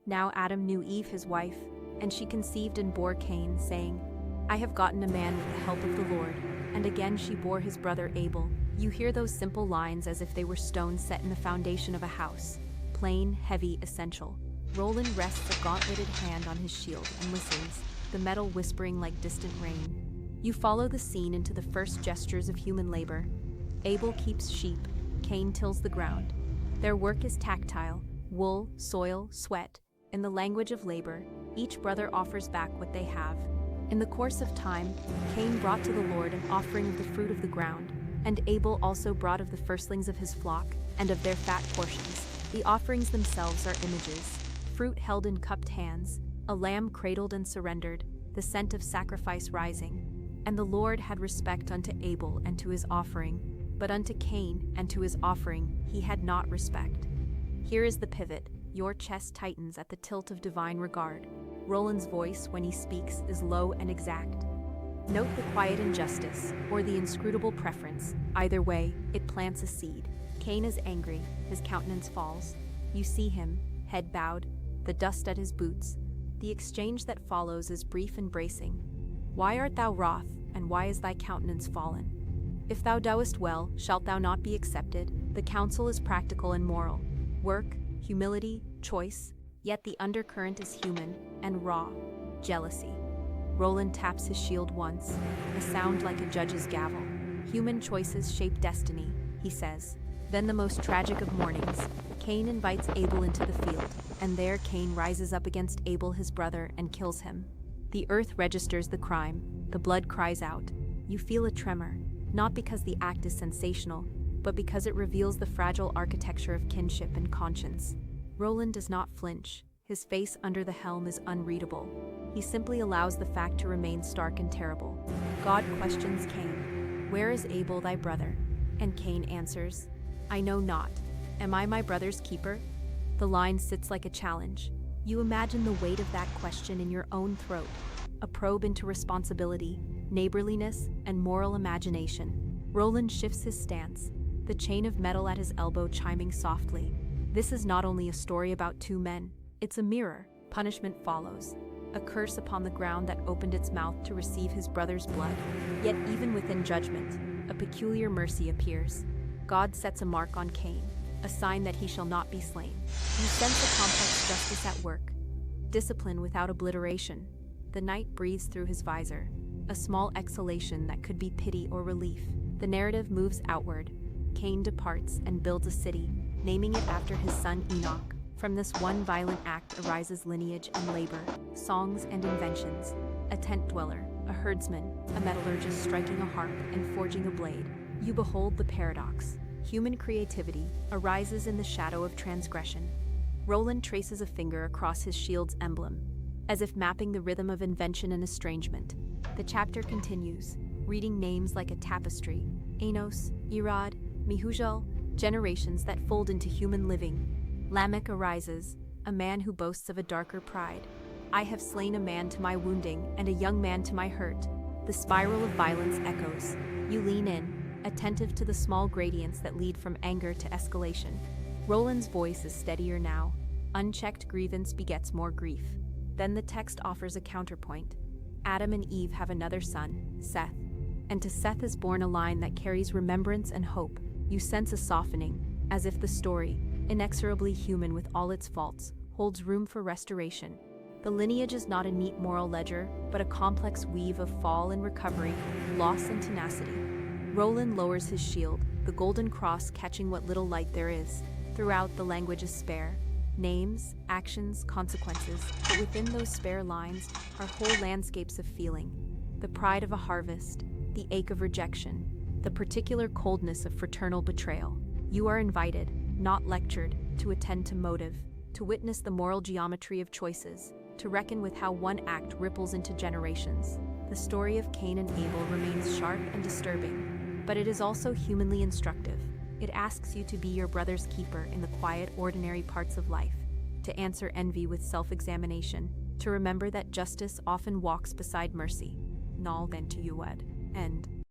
Now Adam knew Eve his wife, and she conceived and bore Cain, saying, I have gotten a man with the help of the Lord. And again she bore his brother Abel. You hear those simple lines as if they were stones set in the foundation of a house. Plain, heavy, essential. Roland rests a gauntleted hand on his shield and listens, the metal whispering like distant rain. You follow the scene into the first gestures of human labor. Abel keeps sheep, Cain tills the ground. Their work is tactile, wool, soil, sweat. In the language of labor, each brother offers back what they have. In the course of time, Cain brought to the Lord an offering of the fruit of the ground, and Abel also brought of the firstlings of his flock, and of their fat portions. The offerings themselves are images, fruit held in cupped hands, a lamb cradled and surrendered, the scent of sacrifice rising. And the Lord had respect unto Abel and to his offering, but unto Cain and to his offering he had not respect. Here is the pivot, your chest tightens at the tilt of divine regard. Roland's voice, when he speaks, is low and exact. Note the quiet injustice, or the inscrutable preference. Either way, it plants a seed. Cain is angry, his countenance falls. You see him, head bowed, the dust at his boots. The exchange that follows is brief and bracing. Why art thou wroth, and why is thy countenance fallen? If thou doest well, shalt thou not be accepted? The counsel is practical and moral. Work, humility, choice, yet the undercurrent is human and raw, jealousy. Roland taps his shield once, a sound like a judge's gavel. Human choices shape destiny, he says. Then the most tragic of mornings, Cain invites Abel into the field, and there Cain rises up against Abel his brother and kills him. The earth registers the crime, the blood cries out. You feel a tremor, not because the act is sensational, but because it reveals the fragile architecture of kinship and conscience. Roland does not flinch. His face under the helm is unreadable. He simply allows the fact to remain stark and terrible. God questions Cain, Where is Abel thy brother? And Cain answers, I know not. Am I my brother's keeper? The line sits like a challenge. You imagine the weight of that question in your own throat, a probe into responsibility, neighborliness, and moral imagination. Roland shifts his stance, the chain of metal at his elbow chiming softly. This is not only a story about two men, it's a mirror. Punishment follows, a curse upon the ground that opened its mouth to receive his brother's blood. Yet even within judgment, a peculiar mercy appears. God sets a mark on Cain, a sign that he shall not be slain. You sense a complex justice at work, discipline without obliteration. The night breathes through his visor, a small exhalation that could be pity or relief. The narrative moves outward. Cain departs and builds a city, naming it after his son Enoch. From this one violent act arises lineage and labor, songs and inventions. A tent dweller, a herdsman, a metallurgist striking a harp and forging a blade. You behold the paradox. Human creativity arises in the shadow of transgression. Roland traces a finger across his shield's emblem, as if mapping the rhythm of invention and estrangement. The chapter continues, reading names like a tapestry. Enos, Irad, Mehujal, generations that fold into human living. Lamech arises, a man who boasts of a darker pride. I have slain a man to my wounding and a young man to my hurt. The spiral of violence echoes. You lean in, attentive to the small gradients that lead from anger to escalation. Roland's voice is steadier now. Unchecked grievance begets more grief. Then the text offers a counterpoint. Adam and Eve have another son, Seth. And to Seth is born a line that carries remembrance and hope. You sense a softening, as if the story, inexorably human with all its faults, holds room for restoration. The lineage is not a neat moral ledger, but a complex weave of fall and recovery, loss and tenacity. Roland lowers his shield, the golden cross catching what little light there is. Throughout, the language is spare. Names, actions, consequences, but within those spare lines are whole landscapes of feeling. The pride of a harvest, the ache of rejection, the particular coldness of fraternal betrayal. You are invited, not lectured, to attend to motive, to witness the moral geometry of choices, to reckon with how one act ripples into generations. The story of Cain and Abel remains sharp and disturbing, but it is also humanly instructive. It asks you to be your brother's keeper in the quiet, ordinary parts of life, to answer envy with self-examination, to remember that justice often walks beside mercy. Nal then to you, End.